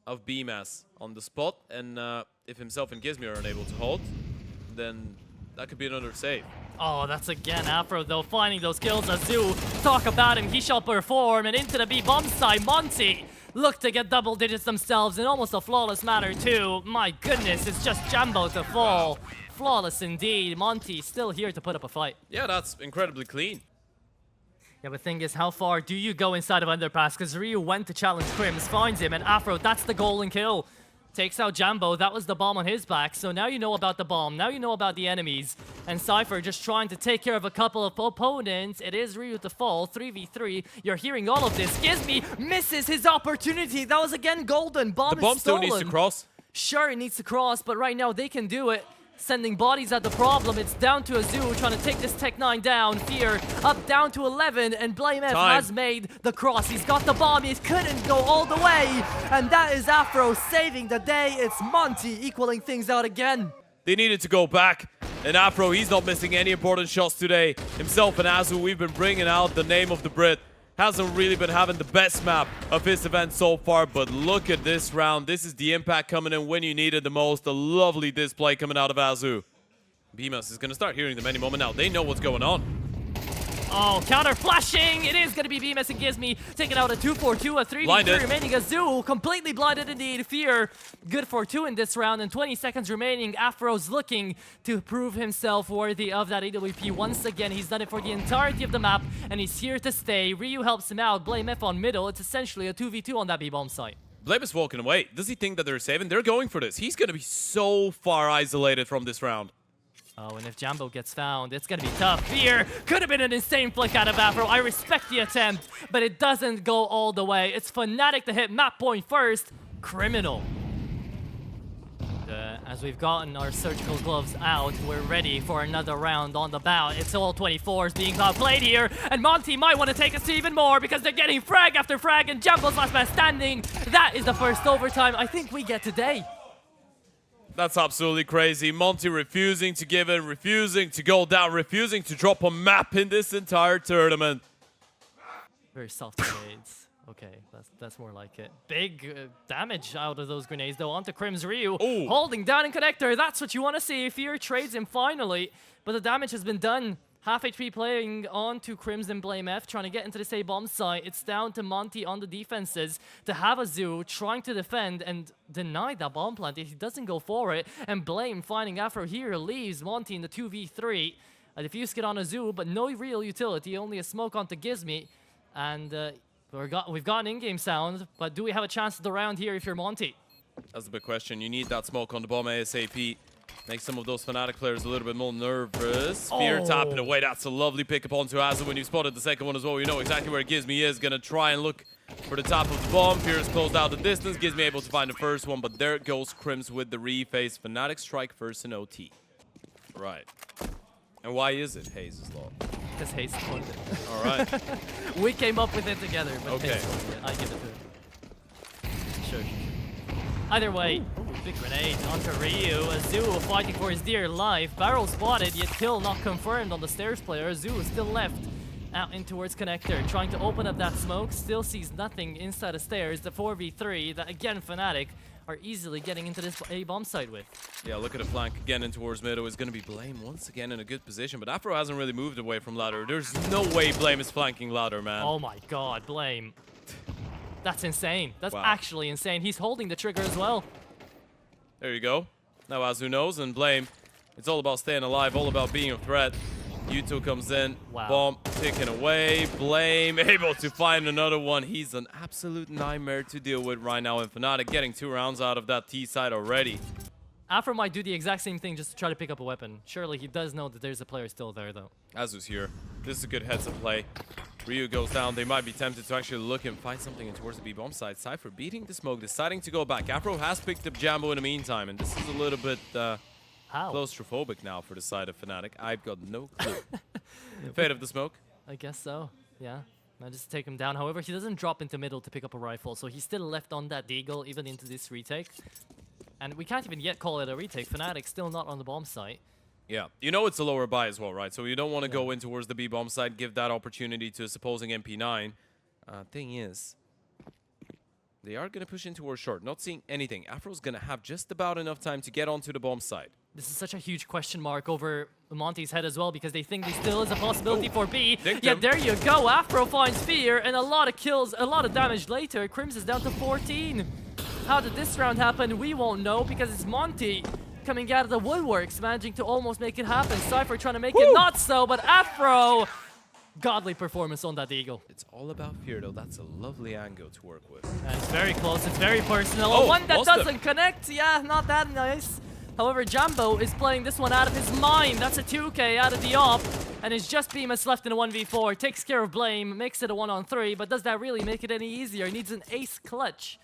Speaker 2: Of BMAS on the spot. And if himself and Gizmi are unable to hold, then that could be another save.
Speaker 1: Oh, that's again Afro, though, finding those kills. Azu, talk about him, he shall perform. And into the B-bomb side, Monte look to get double digits themselves in almost a flawless manner, too. My goodness, it's just Jambo to fall. Flawless indeed. Monte still here to put up a fight.
Speaker 2: Yeah, that's incredibly clean.
Speaker 1: Yeah, but the thing is, how far do you go inside of Underpass? Because Ryu went to challenge Crims, finds him, and Afro, that's the golden kill. Takes out Jambo, that was the bomb on his back, so now you know about the bomb, now you know about the enemies. And Cypher just trying to take care of a couple of opponents. It is Ryu to fall, 3v3. You're hearing all of this. Gizmi misses his opportunity. That was again golden. Bomb
Speaker 2: The bomb
Speaker 1: is
Speaker 2: still
Speaker 1: stolen.
Speaker 2: needs to cross.
Speaker 1: Sure, it needs to cross, but right now they can do it. Sending bodies at the problem. It's down to Azu trying to take this Tech 9 down. Fear up down to 11, and Blame F has made the cross. He's got the bomb. He couldn't go all the way, and that is Afro saving the day. It's Monte equaling things out again.
Speaker 2: They needed to go back, and Afro, he's not missing any important shots today. Himself and Azu, we've been bringing out the name of the Brit. Hasn't really been having the best map of his event so far, but look at this round. This is the impact coming in when you need it the most. A lovely display coming out of Azu. BMAS is going to start hearing them any moment now. They know what's going on.
Speaker 1: Oh, counter flashing! It is going to be BMS and Gizmi taking out a 2-4-2, a 3v3 remaining. Azu completely blinded indeed. Fear good for 2 in this round, and 20 seconds remaining. Afro's looking to prove himself worthy of that AWP once again. He's done it for the entirety of the map, and he's here to stay. Ryu helps him out. Blame F on middle. It's essentially a 2v2 on that B-bomb site.
Speaker 2: Blame is walking away. Does he think that they're saving? They're going for this. He's going to be so far isolated from this round.
Speaker 1: Oh, and if Jambo gets found, it's gonna be tough. Fear could have been an insane flick out of Afro. I respect the attempt, but it doesn't go all the way. It's Fnatic to hit map point first. Criminal. As we've gotten our surgical gloves out, we're ready for another round on the bout. It's all 24s being played here, and Monte might want to take us to even more because they're getting frag after frag, and Jambo's last man standing. That is the first overtime I think we get today.
Speaker 2: That's absolutely crazy. Monte refusing to give in, refusing to go down, refusing to drop a map in this entire tournament.
Speaker 1: Very soft grenades. Okay, that's more like it. Big damage out of those grenades, though, onto Crim's Ryu.
Speaker 2: Ooh.
Speaker 1: Holding down in connector. That's what you want to see. Fear trades him finally, but the damage has been done. Half HP playing on to Crimson Blame F, trying to get into this A-bomb site. It's down to Monte on the defenses to have Azu trying to defend and deny that bomb plant. He doesn't go for it, and Blame finding Afro here leaves Monte in the 2v3. A defuse kit on Azu, but no real utility, only a smoke onto Gizmi. And we've got an in-game sound, but do we have a chance at the round here if you're Monte?
Speaker 2: That's the big question. You need that smoke on the bomb ASAP. Make some of those Fnatic players a little bit more nervous. Fear tapping away. That's a lovely pick up onto Azu when you spotted the second one as well. You know exactly where Gizmi is. Gonna try and look for the top of the bomb. Fear has closed out the distance. Gizmi able to find the first one, but there goes Crims with the reface. Fnatic strike first in OT. Right. And why is it Hayes' law?
Speaker 1: Because Hayes won it.
Speaker 2: All right.
Speaker 1: We came up with it together, but
Speaker 2: okay.
Speaker 1: Hayes won it. I give it to him. Sure. Either way, big grenade onto Ryu. Azu fighting for his dear life. Barrel spotted, yet kill not confirmed on the stairs player. Azu is still left out in towards connector, trying to open up that smoke. Still sees nothing inside the stairs. The 4v3 that again Fnatic are easily getting into this A-bomb site with.
Speaker 2: Yeah, look at the flank again in towards middle. Is going to be Blame once again in a good position, but Afro hasn't really moved away from ladder. There's no way Blame is flanking ladder, man.
Speaker 1: Oh my god, Blame. That's insane. That's actually insane. He's holding the trigger as well.
Speaker 2: There you go. Now Azu knows, and Blame, it's all about staying alive, all about being a threat. U2 comes in, bomb ticking away. Blame able to find another one. He's an absolute nightmare to deal with right now, and Fnatic getting 2 rounds out of that T side already.
Speaker 1: Afro might do the exact same thing just to try to pick up a weapon. Surely he does know that there's a player still there, though.
Speaker 2: Azu's here. This is a good heads-up play. Ryu goes down. They might be tempted to actually look and find something in towards the B-bomb side. Cypher beating the smoke, deciding to go back. Afro has picked up Jambo in the meantime, and this is a little bit claustrophobic now for the side of Fnatic. I've got no clue. Fate of the smoke.
Speaker 1: I guess so, yeah. Manages to take him down. However, he doesn't drop into middle to pick up a rifle, so he's still left on that deagle even into this retake. And we can't even yet call it a retake. Fnatic still not on the bomb site.
Speaker 2: Yeah, you know it's a lower buy as well, right? So you don't want to go in towards the B-bomb side, give that opportunity to a supposing MP9. Thing is, they are going to push in towards short, not seeing anything. Afro's going to have just about enough time to get onto the bomb side.
Speaker 1: This is such a huge question mark over Monte's head as well, because they think there still is a possibility for B. Yeah, there you go. Afro finds Fear, and a lot of kills, a lot of damage later. Crims is down to 14. How did this round happen? We won't know, because it's Monte coming out of the woodworks, managing to almost make it happen. Cypher trying to make it not so, but Afro, godly performance on that eagle.
Speaker 2: It's all about Fear, though. That's a lovely angle to work with.
Speaker 1: And it's very close. It's very personal. One that doesn't connect. Yeah, not that nice. However, Jambo is playing this one out of his mind. That's a 2K out of the op. And it's just Bemis left in a 1v4. Takes care of Blame, makes it a 1-on-3. But does that really make it any easier? He needs an ace clutch.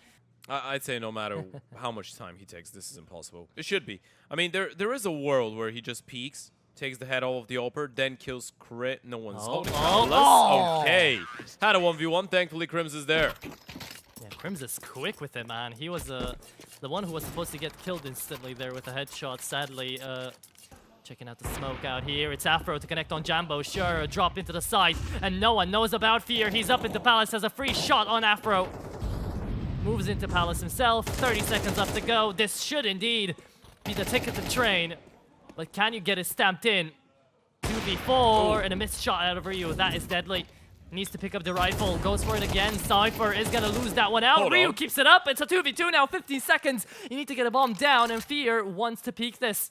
Speaker 2: I'd say no matter how much time he takes, this is impossible. It should be. I mean, there is a world where he just peeks, takes the head off of the upper, then kills crit. No one's holding Palace. Okay. Had a 1v1. Thankfully, Crims is there.
Speaker 1: Yeah, Crims is quick with it, man. He was the one who was supposed to get killed instantly there with a headshot. Sadly, checking out the smoke out here. It's Afro to connect on Jambo. Sure, a drop into the side. And no one knows about Fear. He's up into Palace, has a free shot on Afro. Moves into Palace himself. 30 seconds left to go. This should indeed be the ticket to train. But can you get it stamped in? 2v4 and a missed shot out of Ryu. That is deadly. Needs to pick up the rifle. Goes for it again. Cypher is going to lose that one out. Ryu keeps it up. It's a 2v2 now. 15 seconds. You need to get a bomb down, and Fear wants to peek this.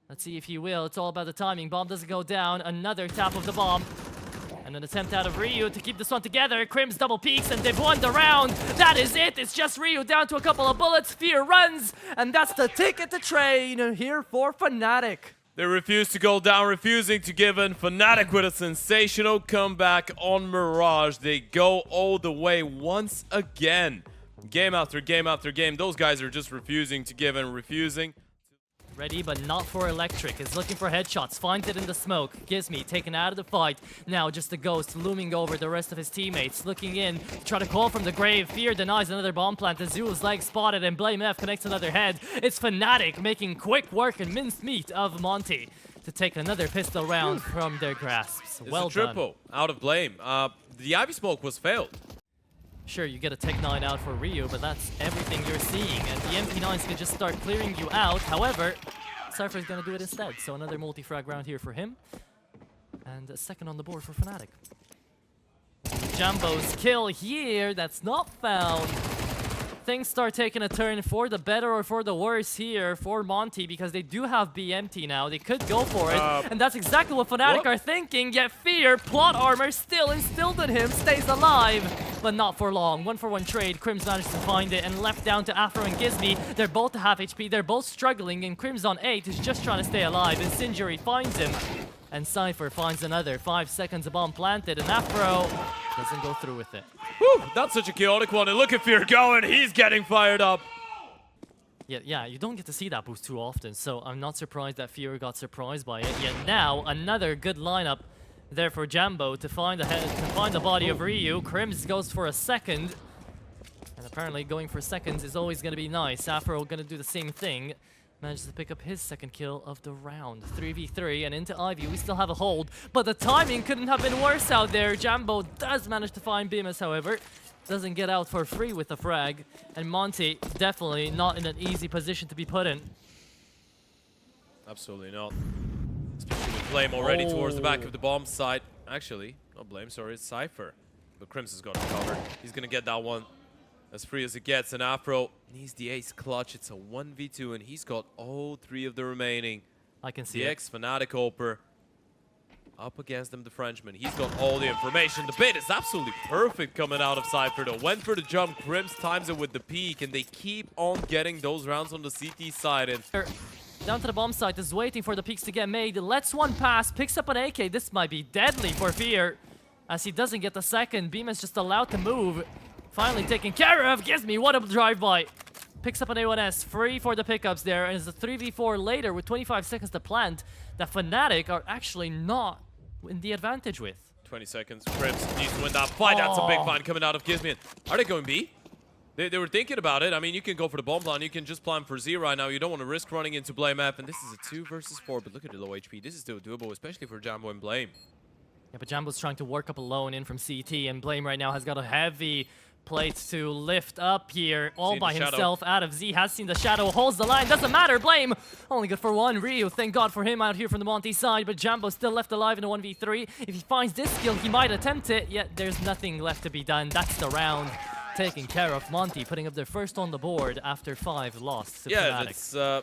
Speaker 1: Let's see if he will. It's all about the timing. Bomb doesn't go down. Another tap of the bomb. And an attempt out of Ryu to keep this one together. Crims double peaks, and they've won the round. That is it. It's just Ryu down to a couple of bullets. Fear runs, and that's the ticket to train here for Fnatic.
Speaker 2: They refuse to go down, refusing to give in. Fnatic with a sensational comeback on Mirage. They go all the way once again. Game after game after game. Those guys are just refusing to give in, refusing.
Speaker 1: Ready, but not for Electric. Is looking for headshots. Finds it in the smoke. Gizmi taken out of the fight. Now just a ghost looming over the rest of his teammates. Looking in to try to call from the grave. Fear denies another bomb plant. Azul's leg spotted, and Blame F connects another head. It's Fnatic making quick work and minced meat of Monte to take another pistol round from their grasps. Well
Speaker 2: done. It's a triple out of Blame. The Ivy smoke was failed.
Speaker 1: Sure, you get a Tech 9 out for Ryu, but that's everything you're seeing. And the MP9s can just start clearing you out. However, Cypher's gonna do it instead. So another multi-frag round here for him. And a second on the board for Fnatic. Jambo's kill here, that's not found. Things start taking a turn for the better or for the worse here for Monte, because they do have B empty now. They could go for it, and that's exactly what Fnatic are thinking. Yet Fear, plot armor still instilled in him, stays alive, but not for long. 1-for-1 trade. Crims managed to find it and left down to Afro and Gizmi. They're both half HP. They're both struggling, and Crims on 8 is just trying to stay alive. And Sinjuri finds him, and Cypher finds another. 5 seconds, a bomb planted, and Afro doesn't go through with it.
Speaker 2: Whew, that's such a chaotic one. And look at Fear going. He's getting fired up.
Speaker 1: Yeah, you don't get to see that boost too often, so I'm not surprised that Fear got surprised by it. Yet now, another good lineup there for Jambo to find the head, to find the body of Ryu. Crims goes for a second, and apparently going for seconds is always going to be nice. Afro going to do the same thing. Manages to pick up his second kill of the round. 3v3 and into Ivy. We still have a hold, but the timing couldn't have been worse out there. Jambo does manage to find Bemis, however. Doesn't get out for free with the frag. And Monte definitely not in an easy position to be put in.
Speaker 2: Absolutely not. Especially with Blame already towards the back of the bomb site. Actually, not Blame, sorry, it's Cypher. But Crims has got it covered. He's going to get that one as free as it gets. And Afro needs the ace clutch. It's a 1v2, and he's got all 3 of the remaining.
Speaker 1: I can see
Speaker 2: the
Speaker 1: it.
Speaker 2: ex-Fnatic Oper up against him, the Frenchman. He's got all the information. The bait is absolutely perfect coming out of Cypher, though. Went for the jump. Crims times it with the peak, and they keep on getting those rounds on the CT side. And
Speaker 1: Down to the bomb site, is waiting for the peaks to get made. Lets one pass, picks up an AK. This might be deadly for Fear, as he doesn't get the second. Bemis just allowed to move. Finally taken care of. Gives me what a drive-by. Picks up an A1S, free for the pickups there, and it's a 3v4 later with 25 seconds to plant that Fnatic are actually not in the advantage with.
Speaker 2: 20 seconds. Crims needs to win that fight. That's a big find coming out of Gizmian. Are they going B? They were thinking about it. I mean, you can go for the bomb plan. You can just plan for Z right now. You don't want to risk running into Blame F. And this is a 2 versus 4. But look at the low HP. This is still doable, especially for Jambo and Blame.
Speaker 1: Yeah, but Jambo's trying to work up alone in from CT. And Blame right now has got a heavy plate to lift up here. All by himself out of Z. Has seen the shadow. Holds the line. Doesn't matter. Blame only good for one. Ryu, thank God for him out here from the Monte side. But Jambo still left alive in a 1v3. If he finds this skill, he might attempt it. Yet there's nothing left to be done. That's the round. Taking care of Monte, putting up their first on the board after 5 lost to Fnatic.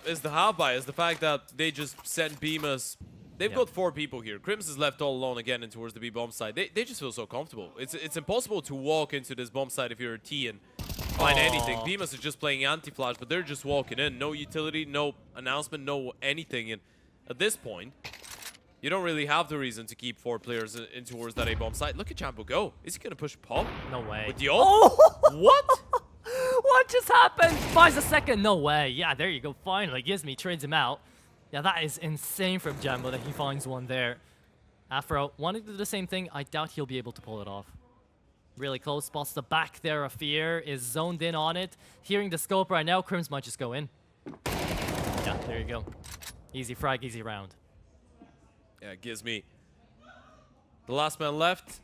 Speaker 2: It's the half buy. It's the fact that they just sent Bemis. They've got 4 people here. Crims is left all alone again and towards the B bomb side. They just feel so comfortable. It's impossible to walk into this bomb side if you're a T and find anything. Bemis is just playing anti-flash, but they're just walking in. No utility, no announcement, no anything. And at this point, you don't really have the reason to keep 4 players in towards that A-bomb side. Look at Jambo go. Is he going to push Pop?
Speaker 1: No way.
Speaker 2: With the ult? Oh! What?
Speaker 1: What just happened? Buys a second. No way. Yeah, there you go. Finally. Gizmi trades him out. Yeah, that is insane from Jambo that he finds one there. Afro wanting to do the same thing. I doubt he'll be able to pull it off. Really close. Spots the back there of Fear. Is zoned in on it. Hearing the scope right now. Crims might just go in. Yeah, there you go. Easy frag, easy round.
Speaker 2: Yeah, it gives me the last man left.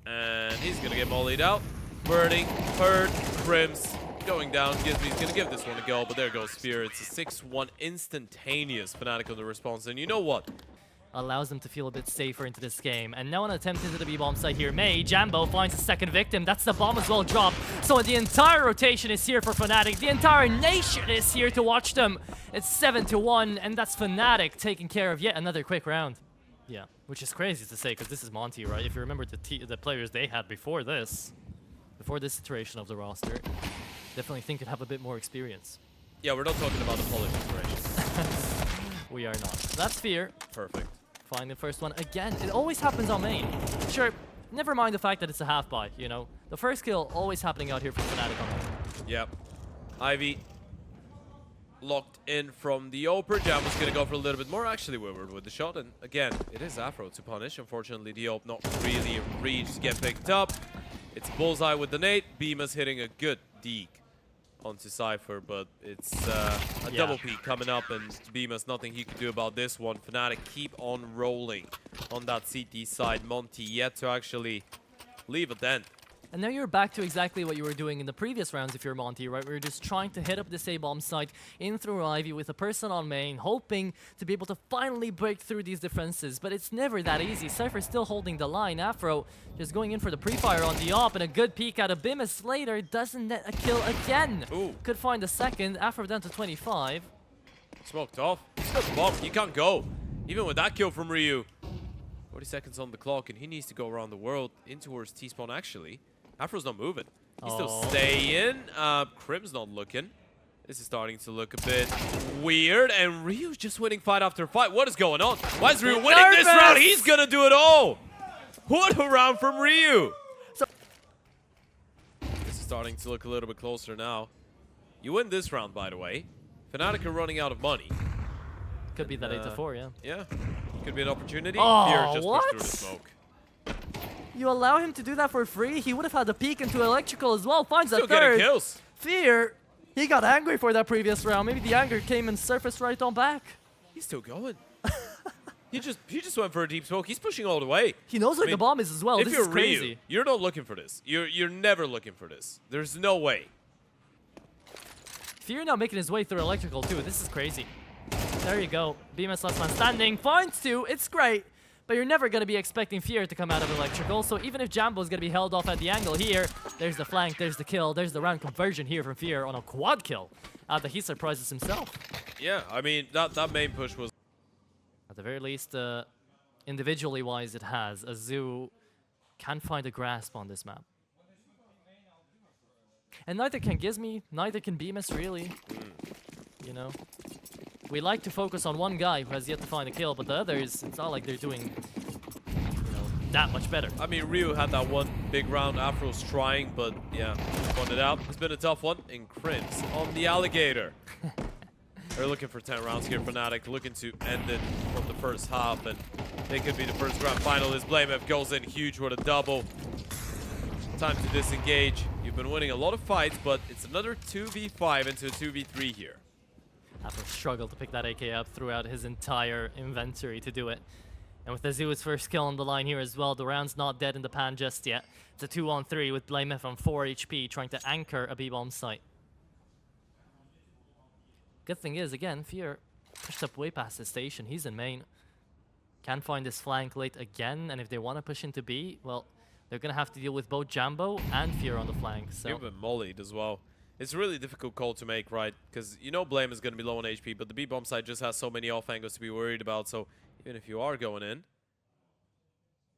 Speaker 2: And he's going to get mollied out. Burning, hurt, Crims going down. He's going to give this one a go, but there goes Spear. It's a 6-1 instantaneous Fnatic on the response. And you know what?
Speaker 1: Allows them to feel a bit safer into this game. And now an attempt into the B-bomb site here. Jambo finds a second victim. That's the bomb as well dropped. So the entire rotation is here for Fnatic. The entire nation is here to watch them. It's 7-1, and that's Fnatic taking care of yet another quick round. Yeah, which is crazy to say, because this is Monte, right? If you remember the players they had before this iteration of the roster, definitely think could have a bit more experience.
Speaker 2: Yeah, we're not talking about the Polish iteration.
Speaker 1: We are not. That's Fear.
Speaker 2: Perfect.
Speaker 1: Find the first one again. It always happens on main. Sure, never mind the fact that it's a half buy, you know. The first kill always happening out here for Fnatic on main.
Speaker 2: Yep. Ivy locked in from the Oper. Jambo's gonna go for a little bit more. Actually, Wayward with the shot. And again, it is Afro to punish. Unfortunately, the Op not really reached, get picked up. It's Bullseye with the nade. Bemis hitting a good deke onto Cypher, but it's a double peak coming up, and Bemis, nothing he could do about this one. Fnatic keep on rolling on that CT side. Monte yet to actually leave a dent.
Speaker 1: And now you're back to exactly what you were doing in the previous rounds if you're Monte, right? Where you're just trying to hit up this A-bomb site in through Ivy with a person on main, hoping to be able to finally break through these defenses. But it's never that easy. Cypher's still holding the line. Afro just going in for the pre-fire on the op, and a good peek out of Bemis later. Doesn't net a kill again.
Speaker 2: Ooh.
Speaker 1: Could find a second. Afro down to 25.
Speaker 2: Smoked off. He's got the bomb. You can't go. Even with that kill from Ryu. 40 seconds on the clock, and he needs to go around the world in towards T-spawn actually. Afro's not moving. He's still staying. Crim's not looking. This is starting to look a bit weird. And Ryu's just winning fight after fight. What is going on? Why is Ryu winning this round? He's going to do it all. What a round from Ryu. This is starting to look a little bit closer now. You win this round, by the way. Fnatic are running out of money.
Speaker 1: Could be that 8-4, yeah.
Speaker 2: Yeah. Could be an opportunity.
Speaker 1: Oh,
Speaker 2: Fear just
Speaker 1: what?
Speaker 2: pushed through the smoke.
Speaker 1: You allow him to do that for free? He would have had the peek into electrical as well. Finds
Speaker 2: Still
Speaker 1: a third.
Speaker 2: getting kills.
Speaker 1: Fear. He got angry for that previous round. Maybe the anger came and surfaced right on back.
Speaker 2: He's still going. he just went for a deep smoke. He's pushing all the way.
Speaker 1: He knows where the bomb is as well.
Speaker 2: If
Speaker 1: This
Speaker 2: you're
Speaker 1: is crazy.
Speaker 2: Ryu, you're not looking for this. You're never looking for this. There's no way.
Speaker 1: Fear now making his way through electrical too. This is crazy. There you go. Bemis last man standing. Finds 2. It's great. But you're never going to be expecting Fear to come out of electrical. So even if Jambo's going to be held off at the angle here, there's the flank, there's the kill, there's the round conversion here from Fear on a quad kill. That he surprises himself.
Speaker 2: Yeah, I mean, that main push was...
Speaker 1: At the very least, individually wise, it has. Azu can find a grasp on this map. And neither can Gizmi, neither can Bemis really. you know? We like to focus on one guy who has yet to find a kill, but the others, it's not like they're doing, that much better.
Speaker 2: I mean, Ryu had that one big round. Afro's trying, but yeah, won it out. It's been a tough one. In Crims on the Alligator. They're looking for 10 rounds here. Fnatic looking to end it from the first half, and they could be the first grand final. As BlameF goes in huge with a double. Time to disengage. You've been winning a lot of fights, but it's another 2v5 into a 2v3 here.
Speaker 1: Afro struggled to pick that AK up throughout his entire inventory to do it. And with Azu's first kill on the line here as well, the round's not dead in the pan just yet. It's a 2-on-3 with BlameF on 4 HP trying to anchor a B-bomb site. Good thing is, again, Fear pushed up way past his station. He's in main. Can find his flank late again, and if they want to push into B, well, they're going to have to deal with both Jambo and Fear on the flank. So.
Speaker 2: They've been mollied as well. It's a really difficult call to make, right? Because you know Blame is going to be low on HP, but the B-bomb side just has so many off angles to be worried about. So even if you are going in,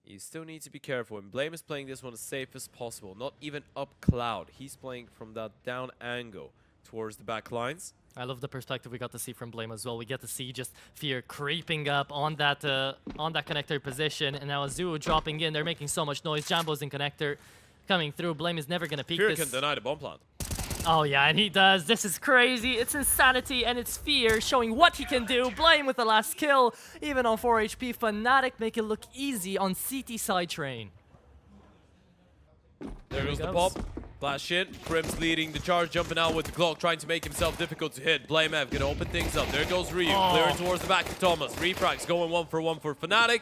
Speaker 2: you still need to be careful. And Blame is playing this one as safe as possible. Not even up cloud. He's playing from that down angle towards the back lines.
Speaker 1: I love the perspective we got to see from Blame as well. We get to see just Fear creeping up on that connector position, and now Azu dropping in. They're making so much noise. Jambo's in connector coming through. Blame is never going to peek
Speaker 2: Fear
Speaker 1: this.
Speaker 2: can deny the bomb plant.
Speaker 1: Oh yeah, and he does. This is crazy. It's insanity, and it's Fear showing what he can do. Blame with the last kill, even on 4 HP. Fnatic make it look easy on CT side train.
Speaker 2: There goes the pop. Flash in. Crims leading the charge, jumping out with the Glock, trying to make himself difficult to hit. BlameF gonna open things up. There goes Ryu, clearing towards the back to Thomas. Refrags going 1-for-1 for Fnatic.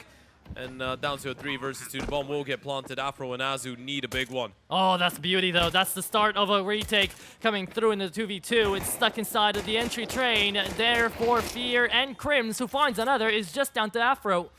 Speaker 2: And down to a 3 versus 2. The bomb will get planted. Afro and Azu need a big one.
Speaker 1: Oh, that's beauty, though. That's the start of a retake coming through in the 2v2. It's stuck inside of the entry train. There for Fear and Crims, who finds another, is just down to Afro.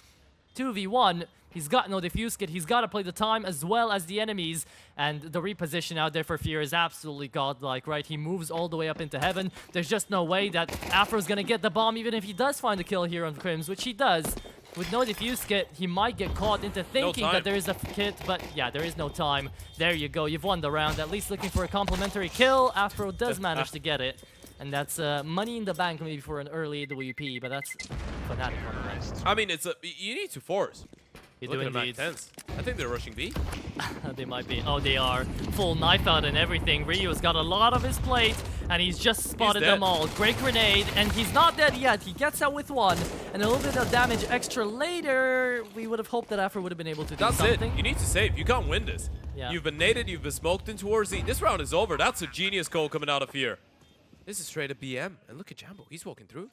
Speaker 1: 2v1. He's got no defuse kit. He's got to play the time as well as the enemies. And the reposition out there for Fear is absolutely godlike, right? He moves all the way up into heaven. There's just no way that Afro's going to get the bomb, even if he does find a kill here on Crims, which he does. With no defuse kit, he might get caught into thinking that there is a kit, but yeah, there is no time. There you go. You've won the round. At least looking for a complimentary kill. Afro does manage to get it. And that's money in the bank maybe for an early WP, but that's Fnatic on the next.
Speaker 2: I mean, you need to force.
Speaker 1: You do indeed.
Speaker 2: I think they're rushing B.
Speaker 1: They might be. Oh, they are. Full knife out and everything. Ryu's got a lot of his plate, and he's just spotted them all. Great grenade, and he's not dead yet. He gets out with one, and a little bit of damage extra later. We would have hoped that Afro would have been able to do something.
Speaker 2: That's it. You need to save. You can't win this.
Speaker 1: Yeah.
Speaker 2: You've been naded. You've been smoked in towards Z. This round is over. That's a genius goal coming out of Fear. This is straight up BM. And look at Jambo. He's walking through.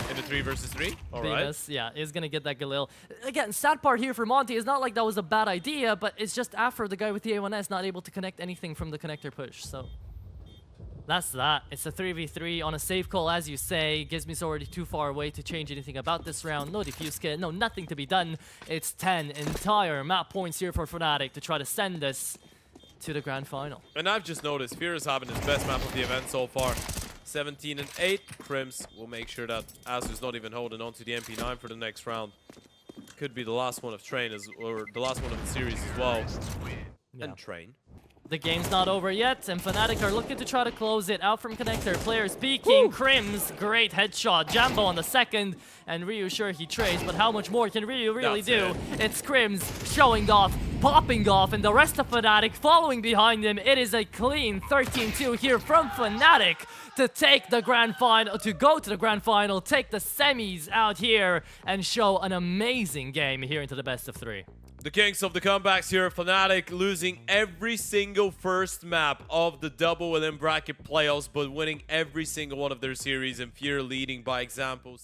Speaker 2: In the 3 versus 3. All right.
Speaker 1: Yeah, is going to get that Galil. Again, sad part here for Monte is not like that was a bad idea, but it's just Afro, the guy with the A1S, not able to connect anything from the connector push. So that's that. It's a 3v3 on a safe call, as you say. Gizmi's already too far away to change anything about this round. No defuse kit, no nothing to be done. It's 10 entire map points here for Fnatic to try to send us to the grand final.
Speaker 2: And I've just noticed Fear is having his best map of the event so far. 17 and 8. Crims will make sure that Azu's not even holding on to the MP9 for the next round. Could be the last one of Train, or the last one of the series as well. Yeah. And Train.
Speaker 1: The game's not over yet, and Fnatic are looking to try to close it out from connector. Players peeking. Crims, great headshot. Jambo on the second, and Ryu, sure, he trades, but how much more can Ryu really do? It's Crims showing off, popping off, and the rest of Fnatic following behind him. It is a clean 13-2 here from Fnatic to take the grand final, to go to the grand final, take the semis out here, and show an amazing game here into the best of 3.
Speaker 2: The kings of the comebacks here, Fnatic losing every single first map of the double within bracket playoffs, but winning every single one of their series, and Fear leading by example.